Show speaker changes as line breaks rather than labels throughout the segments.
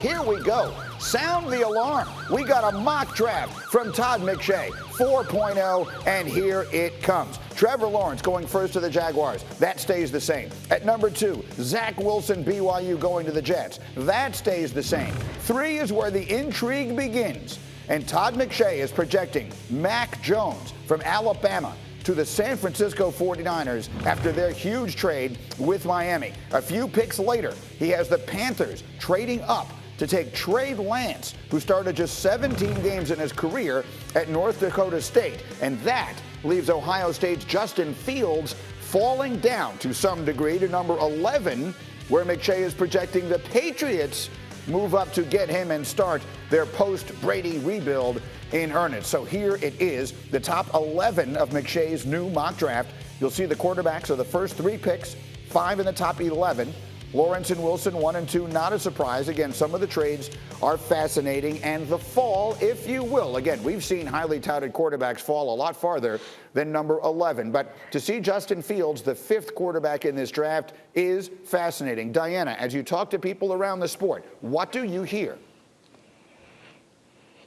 Here we go. Sound the alarm. We got a mock draft from Todd McShay, 4.0, and here it comes. Trevor Lawrence going first to the Jaguars. That stays the same. At number 2, Zach Wilson, BYU, going to the Jets. That stays the same. 3 is where the intrigue begins. And Todd McShay is projecting Mac Jones from Alabama to the San Francisco 49ers after their huge trade with Miami. A few picks later, he has the Panthers trading up to take Trey Lance, who started just 17 games in his career at North Dakota State. And that leaves Ohio State's Justin Fields falling down to some degree to number 11, where McShay is projecting the Patriots move up to get him and start their post-Brady rebuild in earnest. So here it is, the top 11 of McShay's new mock draft. You'll see the quarterbacks of the first 3 picks, 5 in the top 11. Lawrence and Wilson, 1 and 2, not a surprise. Again, some of the trades are fascinating. And the fall, if you will. Again, we've seen highly touted quarterbacks fall a lot farther than number 11. But to see Justin Fields, the 5th quarterback in this draft, is fascinating. Diana, as you talk to people around the sport, what do you hear?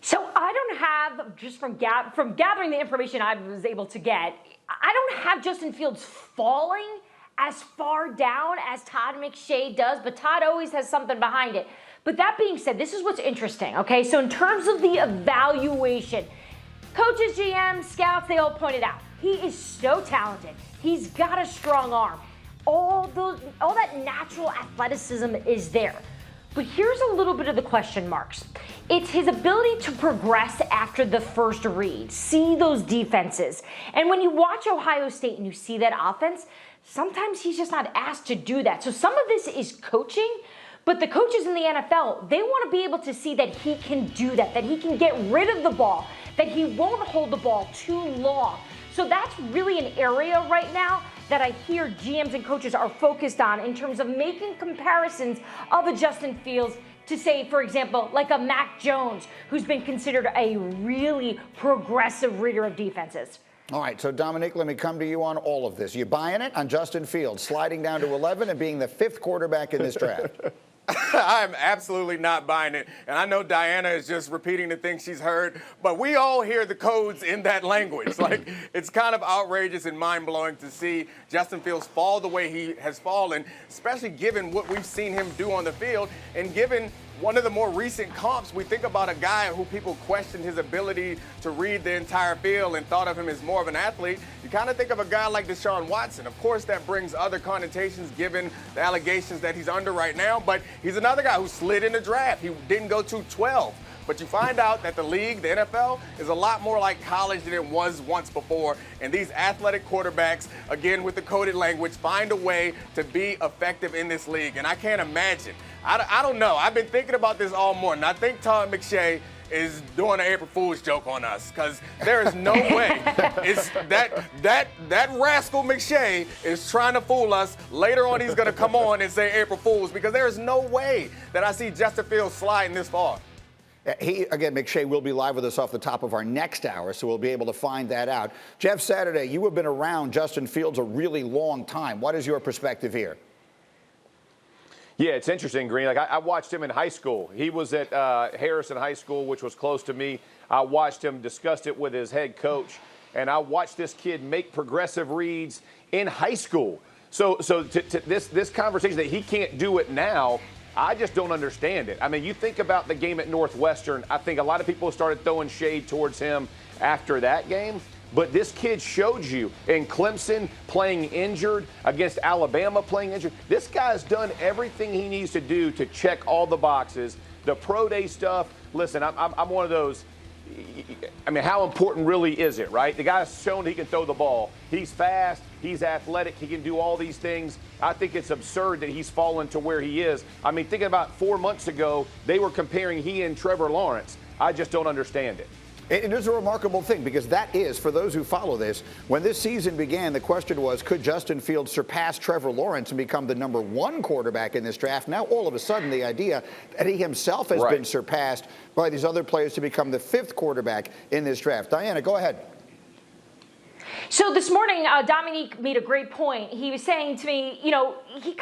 So I don't have, just from gathering the information I was able to get, I don't have Justin Fields falling as far down as Todd McShay does, but Todd always has something behind it. But that being said, this is what's interesting, okay? So in terms of the evaluation, coaches, GMs, scouts, they all pointed out, he is so talented. He's got a strong arm. All that natural athleticism is there. But here's a little bit of the question marks. It's his ability to progress after the first read, see those defenses. And when you watch Ohio State and you see that offense, sometimes he's just not asked to do that. So some of this is coaching, but the coaches in the NFL, they want to be able to see that he can do that he can get rid of the ball, that he won't hold the ball too long. So that's really an area right now that I hear GMs and coaches are focused on in terms of making comparisons of a Justin Fields to, say, for example, like a Mac Jones, who's been considered a really progressive reader of defenses.
All right, so Dominique, let me come to you on all of this. You buying it on Justin Fields sliding down to 11 and being the 5th quarterback in this draft?
I'm absolutely not buying it. And I know Diana is just repeating the things she's heard, but we all hear the codes in that language. Like, it's kind of outrageous and mind-blowing to see Justin Fields fall the way he has fallen, especially given what we've seen him do on the field and given one of the more recent comps. We think about a guy who people questioned his ability to read the entire field and thought of him as more of an athlete. You kind of think of a guy like Deshaun Watson. Of course, that brings other connotations given the allegations that he's under right now, but he's another guy who slid in the draft. He didn't go to 12. But you find out that the league, the NFL, is a lot more like college than it was once before. And these athletic quarterbacks, again, with the coded language, find a way to be effective in this league. And I can't imagine. I don't know. I've been thinking about this all morning. I think Todd McShay is doing an April Fool's joke on us, because there is no way it's that rascal McShay is trying to fool us. Later on, he's going to come on and say April Fool's, because there is no way that I see Justin Fields sliding this far.
Again, McShay will be live with us off the top of our next hour, so we'll be able to find that out. Jeff Saturday, you have been around Justin Fields a really long time. What is your perspective here?
Yeah, it's interesting, Green. Like, I watched him in high school. He was at Harrison High School, which was close to me. I watched him, discussed it with his head coach, and I watched this kid make progressive reads in high school. So this conversation that he can't do it now, I just don't understand it. I mean, you think about the game at Northwestern. I think a lot of people started throwing shade towards him after that game. But this kid showed you in Clemson playing injured, against Alabama playing injured. This guy's done everything he needs to do to check all the boxes. The pro day stuff, listen, I'm one of those. I mean, how important really is it, right? The guy's shown he can throw the ball. He's fast. He's athletic. He can do all these things. I think it's absurd that he's fallen to where he is. I mean, thinking about 4 months ago, they were comparing he and Trevor Lawrence. I just don't understand it.
It is a remarkable thing, because that is, for those who follow this, when this season began, the question was, could Justin Fields surpass Trevor Lawrence and become the number 1 quarterback in this draft? Now, all of a sudden, the idea that he himself has been surpassed by these other players to become the 5th quarterback in this draft. Diana, go ahead.
So this morning, Dominique made a great point. He was saying to me, you know, the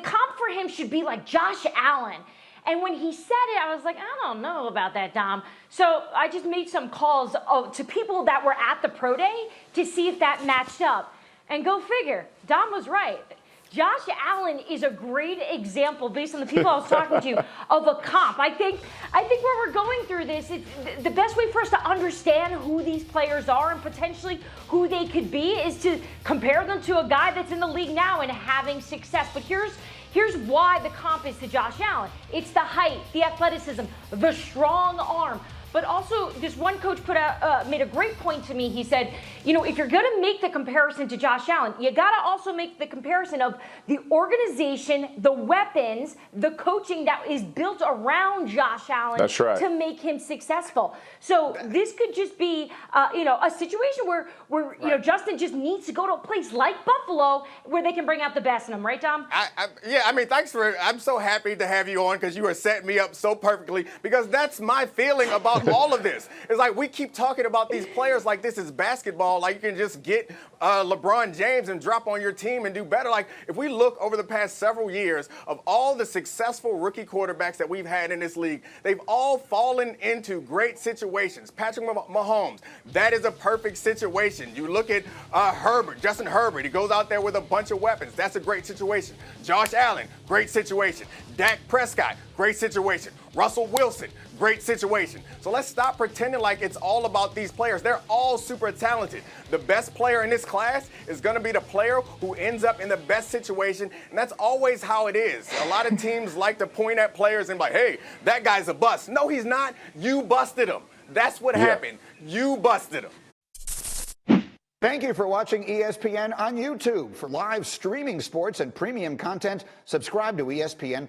comp for him should be like Josh Allen. And when he said it, I was like, I don't know about that, Dom. So I just made some calls to people that were at the pro day to see if that matched up. And go figure, Dom was right. Josh Allen is a great example, based on the people I was talking to, of a comp. I think where we're going through this, the best way for us to understand who these players are and potentially who they could be is to compare them to a guy that's in the league now and having success. But here's why the comp is to Josh Allen. It's the height, the athleticism, the strong arm. But also, this one coach made a great point to me. He said, if you're going to make the comparison to Josh Allen, you got to also make the comparison of the organization, the weapons, the coaching that is built around Josh Allen.
That's right.
To make him successful. So this could just be, a situation where Justin just needs to go to a place like Buffalo where they can bring out the best in him. Right, Tom?
I'm so happy to have you on because you are setting me up so perfectly, because that's my feeling about all of this. It's like we keep talking about these players like this is basketball, like you can just get LeBron James and drop on your team and do better. Like, if we look over the past several years of all the successful rookie quarterbacks that we've had in this league, they've all fallen into great situations. Patrick Mahomes, that is a perfect situation. You look at Justin Herbert, he goes out there with a bunch of weapons. That's a great situation. Josh Allen, great situation. Dak Prescott, great situation. Russell Wilson, great situation. So let's stop pretending like it's all about these players. They're all super talented. The best player in this class is going to be the player who ends up in the best situation, and that's always how it is. A lot of teams like to point at players and be like, hey, that guy's a bust. No, he's not. You busted him. That's what happened. You busted him.
Thank you for watching ESPN on YouTube. For live streaming sports and premium content, subscribe to ESPN+.